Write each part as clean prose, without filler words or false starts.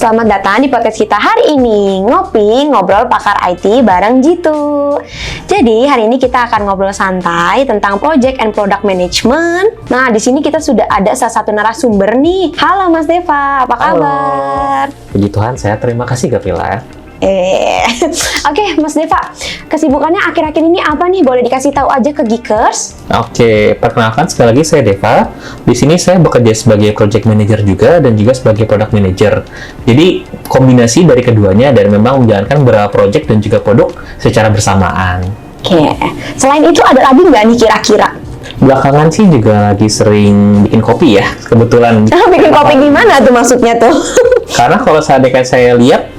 selamat datang di podcast kita hari ini, Ngopi Ngobrol Pakar IT bareng Jitu. Jadi hari ini kita akan ngobrol santai tentang project and product management. Nah, di sini kita sudah ada salah satu narasumber nih. Halo Mas Deva, apa kabar? Puji Tuhan, saya terima kasih Gavrila. Oke, Mas Deva, kesibukannya akhir-akhir ini apa nih? Boleh dikasih tahu aja ke Geekers? Oke, perkenalkan sekali lagi saya Deva. Di sini saya bekerja sebagai project manager juga dan juga sebagai product manager. Jadi kombinasi dari keduanya dan memang menjalankan beberapa project dan juga produk secara bersamaan. Oke, selain itu ada lagi nggak nih kira-kira? Belakangan sih juga lagi sering bikin kopi ya, kebetulan. Bikin kopi gimana tuh maksudnya tuh? Karena kalau seandainya saya lihat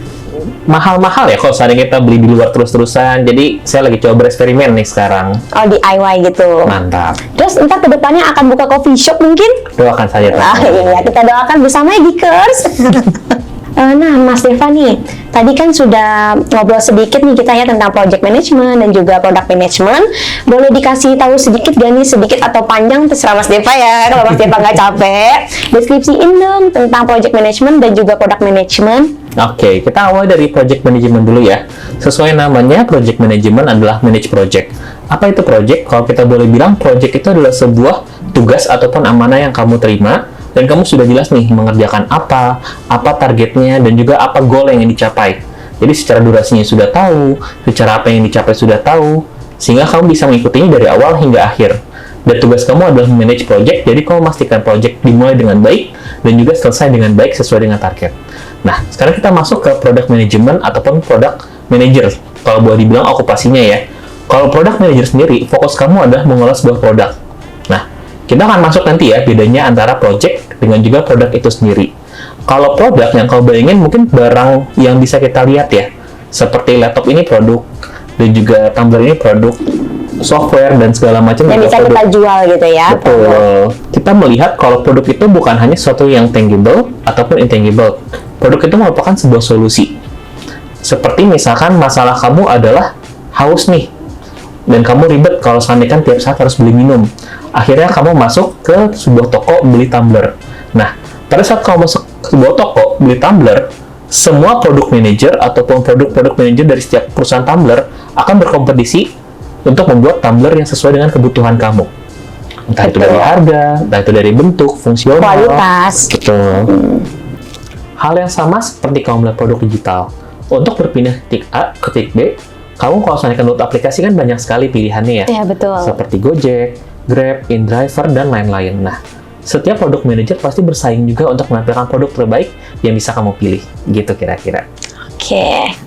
mahal-mahal ya kalau seandainya kita beli di luar terus-terusan. Jadi saya lagi coba bereksperimen nih sekarang. Oh, DIY gitu. Mantap. Terus ntar kedepannya akan buka coffee shop mungkin? Doakan saja. Iya, kita doakan bersama ya Geekers. Nah, Mas Deva nih, tadi kan sudah ngobrol sedikit nih kita ya tentang project management dan juga product management. Boleh dikasih tahu sedikit gak nih, sedikit atau panjang terserah Mas Deva ya, kalau Mas Deva nggak capek. Deskripsiin dong tentang project management dan juga product management. Oke, kita awal dari project management dulu ya. Sesuai namanya, project management adalah manage project. Apa itu project? Kalau kita boleh bilang, project itu adalah sebuah tugas ataupun amanah yang kamu terima, dan kamu sudah jelas nih mengerjakan apa targetnya, dan juga apa goal yang ingin dicapai. Jadi secara durasinya sudah tahu, secara apa yang dicapai sudah tahu, sehingga kamu bisa mengikutinya dari awal hingga akhir. Dan tugas kamu adalah manage project, jadi kamu memastikan project dimulai dengan baik, dan juga selesai dengan baik sesuai dengan target. Nah, sekarang kita masuk ke product management ataupun product manager. Kalau boleh dibilang okupasinya ya. Kalau product manager sendiri, fokus kamu adalah mengolah sebuah produk. Nah, kita akan masuk nanti ya, bedanya antara project dengan juga produk itu sendiri. Kalau produk yang kau bayangin mungkin barang yang bisa kita lihat ya. Seperti laptop ini produk, dan juga tumbler ini produk, software dan segala macam. Yang bisa kita jual gitu ya. Betul. Kita melihat kalau produk itu bukan hanya sesuatu yang tangible ataupun intangible. Produk itu merupakan sebuah solusi. Seperti misalkan masalah kamu adalah haus nih, dan kamu ribet kalau seandainya tiap saat harus beli minum. Akhirnya kamu masuk ke sebuah toko beli tumbler. Nah, pada saat kamu masuk ke sebuah toko beli tumbler, semua produk manager ataupun produk-produk manager dari setiap perusahaan tumbler akan berkompetisi untuk membuat tumbler yang sesuai dengan kebutuhan kamu. Entah itu dari harga, entah itu dari bentuk, fungsional, kualitas. Betul. Hal yang sama seperti kamu melihat produk digital. Untuk berpindah titik A ke titik B, kamu kalau misalnya download aplikasi kan banyak sekali pilihannya ya. Iya, betul. Seperti Gojek, Grab, InDriver, dan lain-lain. Nah, setiap produk manager pasti bersaing juga untuk menampilkan produk terbaik yang bisa kamu pilih. Gitu kira-kira.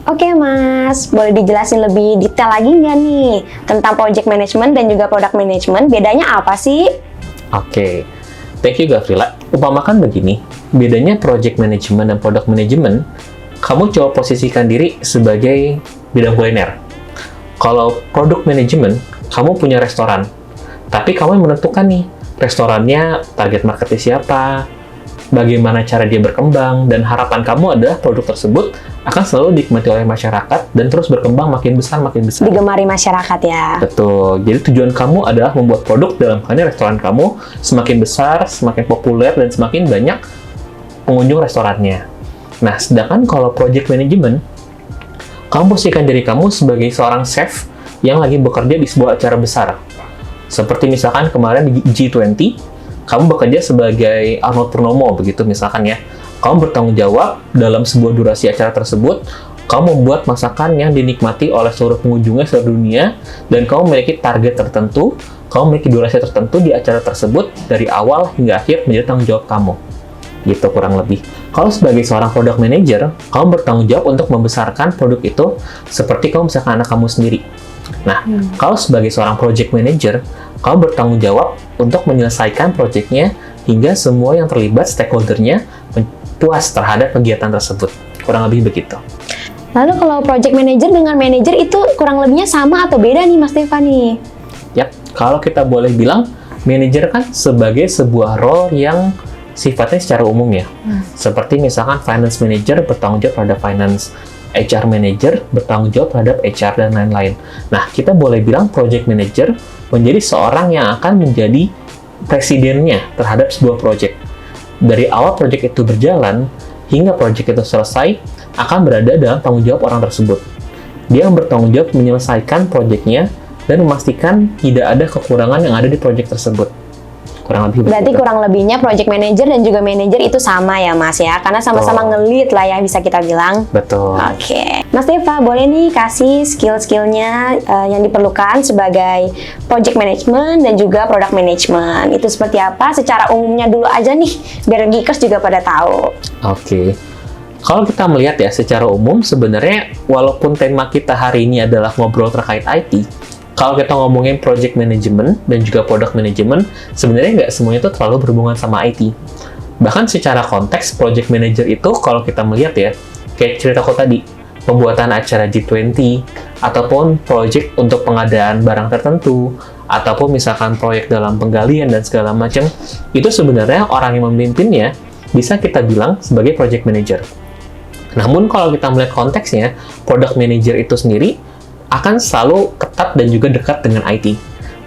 Oke Mas, boleh dijelasin lebih detail lagi nggak nih tentang project management dan juga product management? Bedanya apa sih? Oke. Thank you Gavrila. Umpamakan begini, bedanya project management dan product management, kamu coba posisikan diri sebagai bidang kuliner. Kalau product management, kamu punya restoran, tapi kamu yang menentukan nih, restorannya target marketnya siapa, bagaimana cara dia berkembang, dan harapan kamu adalah produk tersebut akan selalu dinikmati oleh masyarakat dan terus berkembang makin besar. Digemari masyarakat ya. Betul. Jadi tujuan kamu adalah membuat produk dalam halnya restoran kamu semakin besar, semakin populer, dan semakin banyak pengunjung restorannya. Nah, sedangkan kalau project management, kamu posisikan diri kamu sebagai seorang chef yang lagi bekerja di sebuah acara besar. Seperti misalkan kemarin di G20, kamu bekerja sebagai Arnold Purnomo, begitu misalkan ya. Kamu bertanggung jawab dalam sebuah durasi acara tersebut, kamu membuat masakan yang dinikmati oleh seluruh pengunjungnya seluruh dunia, dan kamu memiliki target tertentu, kamu memiliki durasi tertentu di acara tersebut, dari awal hingga akhir menjadi tanggung jawab kamu. Gitu kurang lebih. Kalau sebagai seorang product manager, kamu bertanggung jawab untuk membesarkan produk itu seperti kamu misalkan anak kamu sendiri. Nah, kalau sebagai seorang project manager, kamu bertanggung jawab untuk menyelesaikan projectnya hingga semua yang terlibat stakeholder-nya puas terhadap kegiatan tersebut. Kurang lebih begitu. Lalu kalau project manager dengan manager itu kurang lebihnya sama atau beda nih Mas Deva nih? Yap, kalau kita boleh bilang, manager kan sebagai sebuah role yang sifatnya secara umum ya. Seperti misalkan finance manager bertanggung jawab terhadap finance, HR manager bertanggung jawab terhadap HR, dan lain-lain. Nah, kita boleh bilang project manager menjadi seorang yang akan menjadi presidennya terhadap sebuah project. Dari awal project itu berjalan, hingga project itu selesai akan berada dalam tanggung jawab orang tersebut. Dia yang bertanggung jawab menyelesaikan projectnya dan memastikan tidak ada kekurangan yang ada di project tersebut. Kurang lebih Berarti begitu. kurang lebihnya project manager dan juga manager itu sama ya Mas ya, karena sama-sama nge-lead lah ya bisa kita bilang. Betul. Oke, Mas Deva boleh nih kasih skill-skillnya yang diperlukan sebagai project management dan juga product management. Itu seperti apa? Secara umumnya dulu aja nih, biar geekers juga pada tahu. Oke. Kalau kita melihat ya secara umum sebenarnya walaupun tema kita hari ini adalah ngobrol terkait IT, kalau kita ngomongin project management dan juga product management, sebenarnya nggak semuanya itu terlalu berhubungan sama IT. Bahkan secara konteks, project manager itu kalau kita melihat ya, kayak ceritaku tadi, pembuatan acara G20, ataupun project untuk pengadaan barang tertentu, ataupun misalkan proyek dalam penggalian dan segala macam, itu sebenarnya orang yang memimpinnya bisa kita bilang sebagai project manager. Namun kalau kita melihat konteksnya, product manager itu sendiri akan selalu ketat dan juga dekat dengan IT.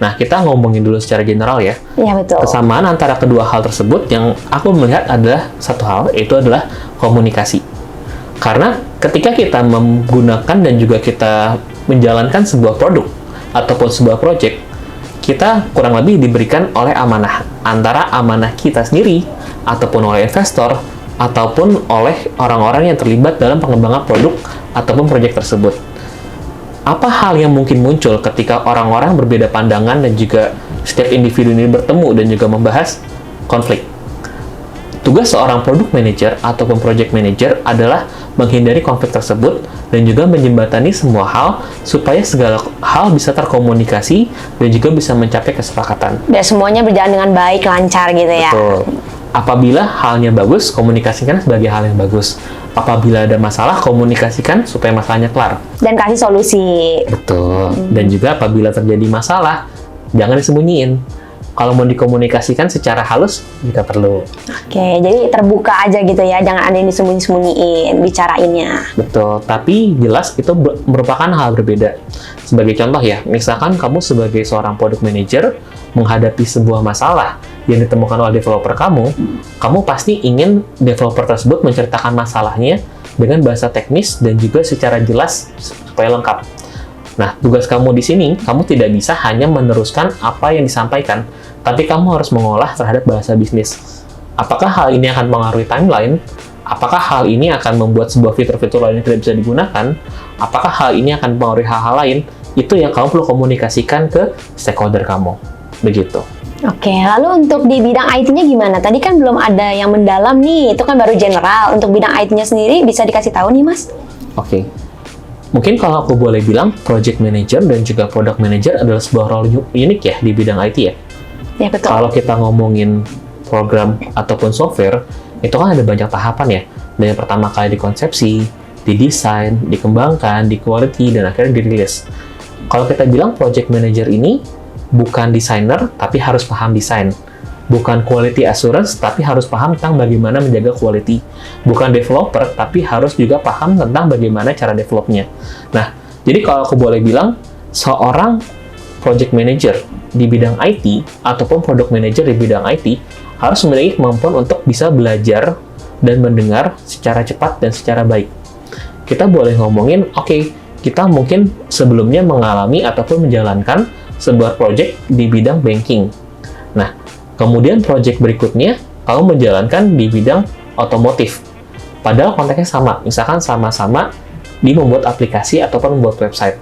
Nah, kita ngomongin dulu secara general ya. Iya betul. Kesamaan antara kedua hal tersebut yang aku melihat adalah satu hal, yaitu adalah komunikasi. Karena ketika kita menggunakan dan juga kita menjalankan sebuah produk ataupun sebuah project, kita kurang lebih diberikan oleh amanah. Antara amanah kita sendiri, ataupun oleh investor, ataupun oleh orang-orang yang terlibat dalam pengembangan produk ataupun project tersebut. Apa hal yang mungkin muncul ketika orang-orang berbeda pandangan dan juga setiap individu ini bertemu dan juga membahas konflik? Tugas seorang product manager ataupun project manager adalah menghindari konflik tersebut dan juga menjembatani semua hal supaya segala hal bisa terkomunikasi dan juga bisa mencapai kesepakatan. Dan semuanya berjalan dengan baik, lancar gitu ya. Betul. Apabila halnya bagus, komunikasikan sebagai hal yang bagus. Apabila ada masalah, komunikasikan supaya masalahnya kelar. Dan kasih solusi. Betul. Dan juga apabila terjadi masalah, jangan disembunyiin. Kalau mau dikomunikasikan secara halus, jika perlu. Oke, jadi terbuka aja gitu ya, jangan ada yang disembunyi-sembunyiin bicarainnya. Betul, tapi jelas itu merupakan hal berbeda. Sebagai contoh ya, misalkan kamu sebagai seorang product manager menghadapi sebuah masalah yang ditemukan oleh developer kamu pasti ingin developer tersebut menceritakan masalahnya dengan bahasa teknis dan juga secara jelas supaya lengkap. Nah, tugas kamu di sini, kamu tidak bisa hanya meneruskan apa yang disampaikan, tapi kamu harus mengolah terhadap bahasa bisnis. Apakah hal ini akan mempengaruhi timeline? Apakah hal ini akan membuat sebuah fitur-fitur lain yang tidak bisa digunakan? Apakah hal ini akan mempengaruhi hal-hal lain? Itu yang kamu perlu komunikasikan ke stakeholder kamu. Begitu. Oke, lalu untuk di bidang IT-nya gimana? Tadi kan belum ada yang mendalam nih, itu kan baru general. Untuk bidang IT-nya sendiri bisa dikasih tahu nih, Mas? Oke. Mungkin kalau aku boleh bilang, project manager dan juga product manager adalah sebuah role unik ya di bidang IT ya. Ya, betul. Kalau kita ngomongin program ataupun software, itu kan ada banyak tahapan ya. Dan yang pertama kali dikonsepsi, didesain, dikembangkan, di quality, dan akhirnya dirilis. Kalau kita bilang project manager ini bukan desainer, tapi harus paham desain. Bukan quality assurance, tapi harus paham tentang bagaimana menjaga quality. Bukan developer, tapi harus juga paham tentang bagaimana cara developnya. Nah, jadi kalau aku boleh bilang, seorang project manager di bidang IT, ataupun product manager di bidang IT, harus memiliki kemampuan untuk bisa belajar dan mendengar secara cepat dan secara baik. Kita boleh ngomongin, oke, kita mungkin sebelumnya mengalami ataupun menjalankan sebuah project di bidang banking. Nah, kemudian project berikutnya, kamu menjalankan di bidang otomotif. Padahal konteksnya sama, misalkan sama-sama di membuat aplikasi ataupun membuat website.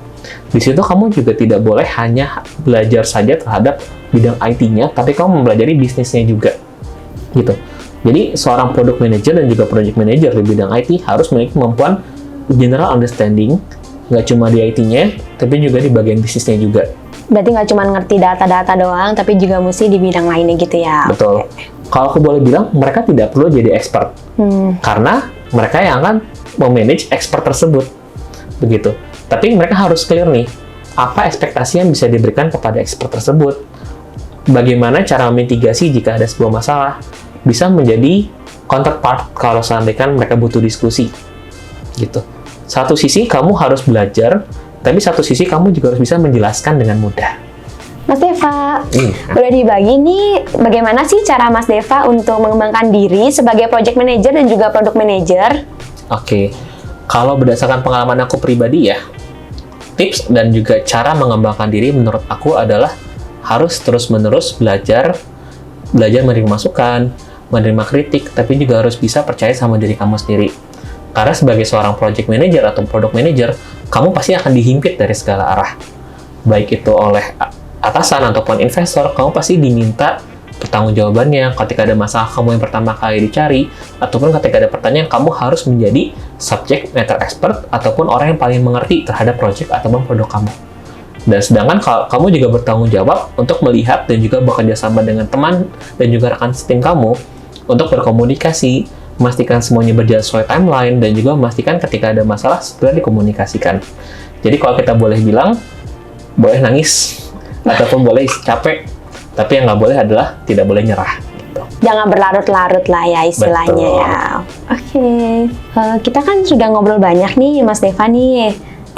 Di situ kamu juga tidak boleh hanya belajar saja terhadap bidang IT-nya, tapi kamu mempelajari bisnisnya juga. Gitu. Jadi, seorang product manager dan juga project manager di bidang IT harus memiliki kemampuan general understanding, nggak cuma di IT-nya, tapi juga di bagian bisnisnya juga. Berarti nggak cuma ngerti data-data doang, tapi juga mesti di bidang lainnya gitu ya? Betul. Kalau aku boleh bilang, mereka tidak perlu jadi expert. Karena mereka yang akan memanage expert tersebut. Begitu. Tapi mereka harus clear nih, apa ekspektasi yang bisa diberikan kepada expert tersebut. Bagaimana cara memitigasi jika ada sebuah masalah. Bisa menjadi counterpart kalau seandainya mereka butuh diskusi. Gitu. Satu sisi kamu harus belajar, tapi satu sisi kamu juga harus bisa menjelaskan dengan mudah. Mas Deva, Iya. boleh dibagi nih bagaimana sih cara Mas Deva untuk mengembangkan diri sebagai project manager dan juga product manager? Oke, kalau berdasarkan pengalaman aku pribadi ya, tips dan juga cara mengembangkan diri menurut aku adalah harus terus-menerus belajar menerima masukan, menerima kritik, tapi juga harus bisa percaya sama diri kamu sendiri. Karena sebagai seorang project manager atau product manager, kamu pasti akan dihimpit dari segala arah. Baik itu oleh atasan ataupun investor, kamu pasti diminta pertanggungjawabannya ketika ada masalah kamu yang pertama kali dicari, ataupun ketika ada pertanyaan, kamu harus menjadi subject matter expert ataupun orang yang paling mengerti terhadap project ataupun produk kamu. Dan sedangkan kamu juga bertanggung jawab untuk melihat dan juga bekerja sama dengan teman dan juga rekan tim kamu untuk berkomunikasi, memastikan semuanya berjalan sesuai timeline, dan juga memastikan ketika ada masalah segera dikomunikasikan. Jadi kalau kita boleh bilang, boleh nangis, ataupun boleh capek, tapi yang nggak boleh adalah tidak boleh nyerah. Gitu. Jangan berlarut-larut lah ya istilahnya. Betul. Ya. Oke. Kita kan sudah ngobrol banyak nih Mas Deva nih.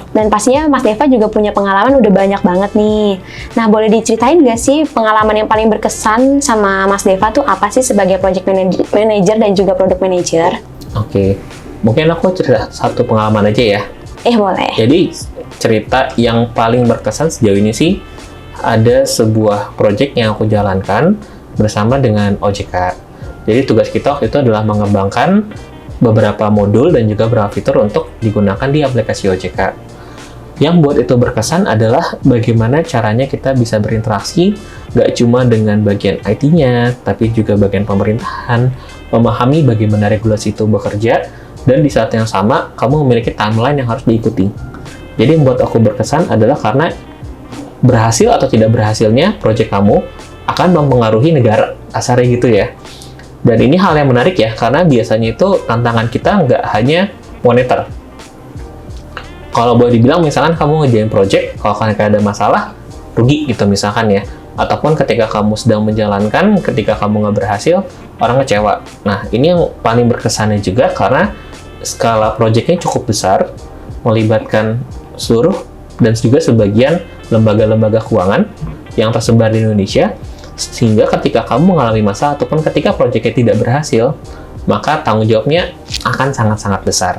Dan pastinya Mas Deva juga punya pengalaman udah banyak banget nih. Nah, boleh diceritain nggak sih pengalaman yang paling berkesan sama Mas Deva tuh apa sih sebagai project manager dan juga product manager? Oke. Mungkin aku cerita satu pengalaman aja ya. Boleh. Jadi cerita yang paling berkesan sejauh ini sih, ada sebuah project yang aku jalankan bersama dengan OJK. Jadi tugas kita waktu itu adalah mengembangkan beberapa modul dan juga beberapa fitur untuk digunakan di aplikasi OJK. Yang buat itu berkesan adalah bagaimana caranya kita bisa berinteraksi nggak cuma dengan bagian IT-nya, tapi juga bagian pemerintahan, memahami bagaimana regulasi itu bekerja, dan di saat yang sama, kamu memiliki timeline yang harus diikuti. Jadi yang buat aku berkesan adalah karena berhasil atau tidak berhasilnya project kamu akan mempengaruhi negara, kasarnya gitu ya. Dan ini hal yang menarik ya, karena biasanya itu tantangan kita nggak hanya moneter. Kalau boleh dibilang, misalkan kamu ngerjain project, kalau ada masalah, rugi gitu misalkan ya. Ataupun ketika kamu sedang menjalankan, ketika kamu nggak berhasil, orang kecewa. Nah, ini yang paling berkesannya juga karena skala projectnya cukup besar, melibatkan seluruh dan juga sebagian lembaga-lembaga keuangan yang tersebar di Indonesia, sehingga ketika kamu mengalami masalah ataupun ketika proyeknya tidak berhasil, maka tanggung jawabnya akan sangat-sangat besar.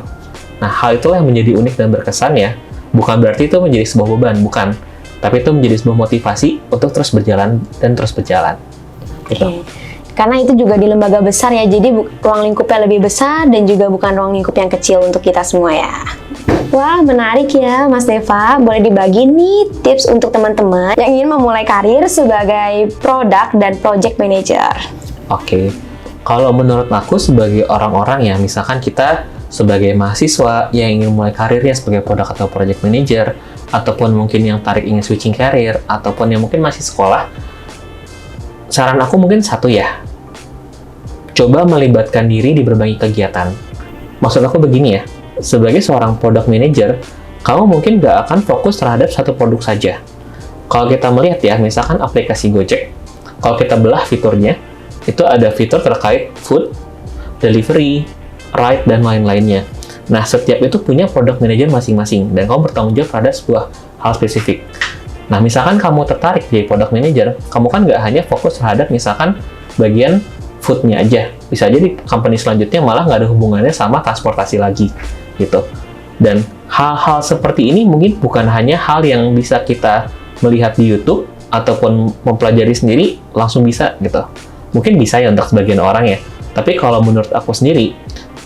Nah, hal itulah yang menjadi unik dan berkesan ya. Bukan berarti itu menjadi sebuah beban, bukan. Tapi itu menjadi sebuah motivasi untuk terus berjalan dan terus berjalan. Gitu. Oke. Karena itu juga di lembaga besar ya, jadi ruang lingkupnya lebih besar dan juga bukan ruang lingkup yang kecil untuk kita semua ya. Wah, menarik ya Mas Deva. Boleh dibagi nih tips untuk teman-teman yang ingin memulai karir sebagai product dan project manager. Oke. Kalau menurut aku sebagai orang-orang ya, misalkan kita sebagai mahasiswa yang ingin mulai karirnya sebagai product atau project manager, ataupun mungkin yang tarik ingin switching karir, ataupun yang mungkin masih sekolah, saran aku mungkin satu ya, coba melibatkan diri di berbagai kegiatan. Maksud aku begini ya, sebagai seorang product manager, kamu mungkin nggak akan fokus terhadap satu produk saja. Kalau kita melihat ya, misalkan aplikasi Gojek, kalau kita belah fiturnya, itu ada fitur terkait food, delivery, ride, dan lain-lainnya. Nah, setiap itu punya product manager masing-masing, dan kamu bertanggung jawab pada sebuah hal spesifik. Nah, misalkan kamu tertarik jadi product manager, kamu kan nggak hanya fokus terhadap misalkan bagian food-nya aja. Bisa jadi company selanjutnya malah nggak ada hubungannya sama transportasi lagi, gitu. Dan hal-hal seperti ini mungkin bukan hanya hal yang bisa kita melihat di YouTube, ataupun mempelajari sendiri langsung bisa, gitu. Mungkin bisa ya untuk sebagian orang ya. Tapi kalau menurut aku sendiri,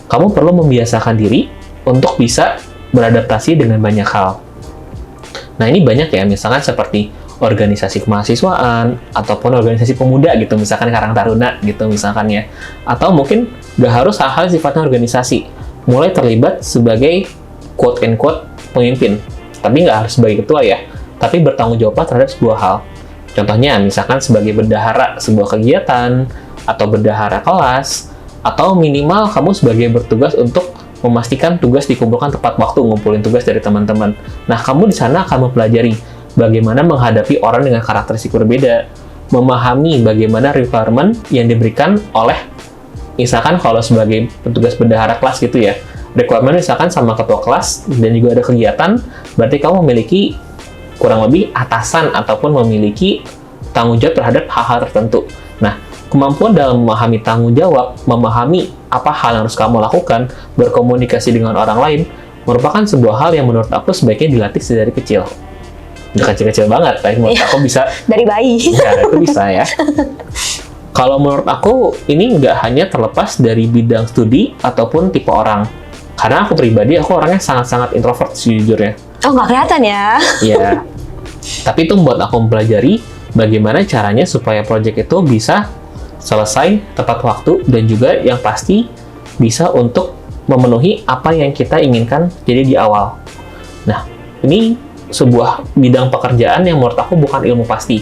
kamu perlu membiasakan diri untuk bisa beradaptasi dengan banyak hal. Nah, ini banyak ya, misalkan seperti organisasi kemahasiswaan, ataupun organisasi pemuda gitu, misalkan Karang Taruna gitu misalkan ya. Atau mungkin nggak harus hal-hal sifatnya organisasi. Mulai terlibat sebagai quote-unquote pemimpin. Tapi nggak harus sebagai ketua ya, tapi bertanggung jawab terhadap sebuah hal. Contohnya, misalkan sebagai bendahara sebuah kegiatan, atau bendahara kelas, atau minimal kamu sebagai bertugas untuk memastikan tugas dikumpulkan tepat waktu, ngumpulin tugas dari teman-teman. Nah, kamu di sana akan mempelajari bagaimana menghadapi orang dengan karakteristik berbeda, memahami bagaimana requirement yang diberikan oleh, misalkan kalau sebagai petugas bendahara kelas gitu ya, requirement misalkan sama ketua kelas, dan juga ada kegiatan, berarti kamu memiliki kurang lebih atasan ataupun memiliki tanggung jawab terhadap hal-hal tertentu. Nah, kemampuan dalam memahami tanggung jawab, memahami apa hal yang harus kamu lakukan, berkomunikasi dengan orang lain, merupakan sebuah hal yang menurut aku sebaiknya dilatih dari kecil. Udah kecil-kecil banget, tapi menurut aku bisa. Dari bayi. Ya, itu bisa ya. Kalau menurut aku, ini nggak hanya terlepas dari bidang studi ataupun tipe orang. Karena aku pribadi, aku orangnya sangat-sangat introvert sejujurnya. Oh, nggak kelihatan ya? Iya. Tapi itu membuat aku mempelajari bagaimana caranya supaya project itu bisa selesai tepat waktu dan juga yang pasti bisa untuk memenuhi apa yang kita inginkan jadi di awal. Nah, ini sebuah bidang pekerjaan yang menurut aku bukan ilmu pasti.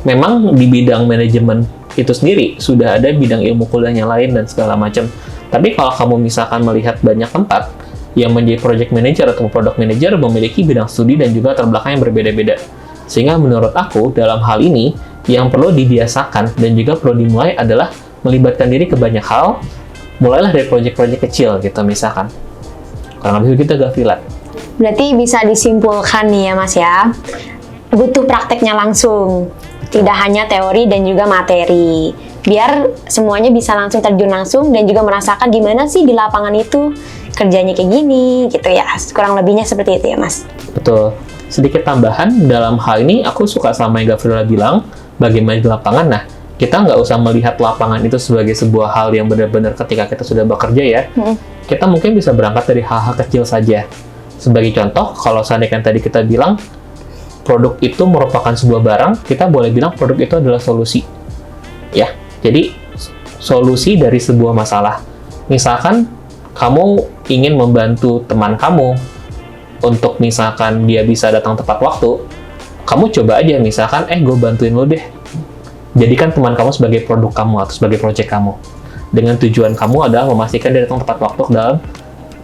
Memang di bidang manajemen itu sendiri sudah ada bidang ilmu kuliahnya lain dan segala macam. Tapi kalau kamu misalkan melihat banyak tempat yang menjadi project manager atau product manager memiliki bidang studi dan juga latar belakang yang berbeda-beda. Sehingga menurut aku dalam hal ini yang perlu dibiasakan dan juga perlu dimulai adalah melibatkan diri ke banyak hal. Mulailah dari project-project kecil gitu misalkan. Kurang lebih begitu Gavilat. Berarti bisa disimpulkan nih ya Mas ya, butuh prakteknya langsung, tidak hanya teori dan juga materi. Biar semuanya bisa langsung terjun langsung dan juga merasakan gimana sih di lapangan itu kerjanya kayak gini gitu ya. Kurang lebihnya seperti itu ya Mas. Betul. Sedikit tambahan dalam hal ini aku suka sama yang Gavrila bilang bagaimana di lapangan. Nah, kita nggak usah melihat lapangan itu sebagai sebuah hal yang benar-benar ketika kita sudah bekerja ya. Kita mungkin bisa berangkat dari hal-hal kecil saja. Sebagai contoh, kalau seandainya tadi kita bilang produk itu merupakan sebuah barang, kita boleh bilang produk itu adalah solusi. Ya, jadi solusi dari sebuah masalah. Misalkan kamu ingin membantu teman kamu untuk misalkan dia bisa datang tepat waktu, kamu coba aja misalkan, gue bantuin lo deh. Jadikan teman kamu sebagai produk kamu atau sebagai project kamu. Dengan tujuan kamu adalah memastikan dia datang tepat waktu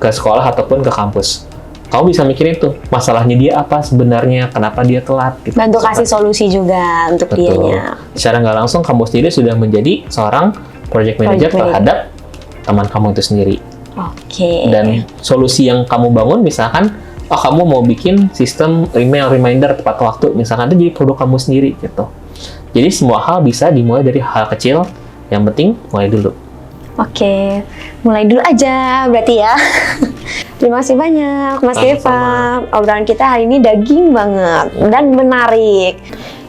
ke sekolah ataupun ke kampus. Kamu bisa mikirin tuh, masalahnya dia apa sebenarnya, kenapa dia telat. Gitu. Bantu kasih solusi juga untuk dianya. Secara nggak langsung, kamu sendiri sudah menjadi seorang project manager terhadap teman kamu itu sendiri. Oke. Dan solusi yang kamu bangun, misalkan, kamu mau bikin sistem email reminder tepat waktu, misalkan itu jadi produk kamu sendiri gitu. Jadi semua hal bisa dimulai dari hal kecil, yang penting mulai dulu. Oke, mulai dulu aja berarti ya. Terima kasih banyak Mas Deva. Obrolan kita hari ini daging banget dan menarik.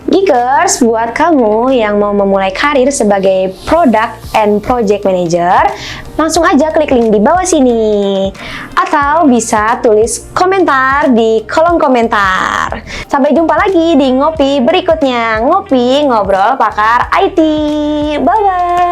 Geekers, buat kamu yang mau memulai karir sebagai Product and Project Manager, langsung aja klik link di bawah sini. Atau bisa tulis komentar di kolom komentar. Sampai jumpa lagi di Ngopi berikutnya. Ngopi, ngobrol pakar IT. Bye-bye.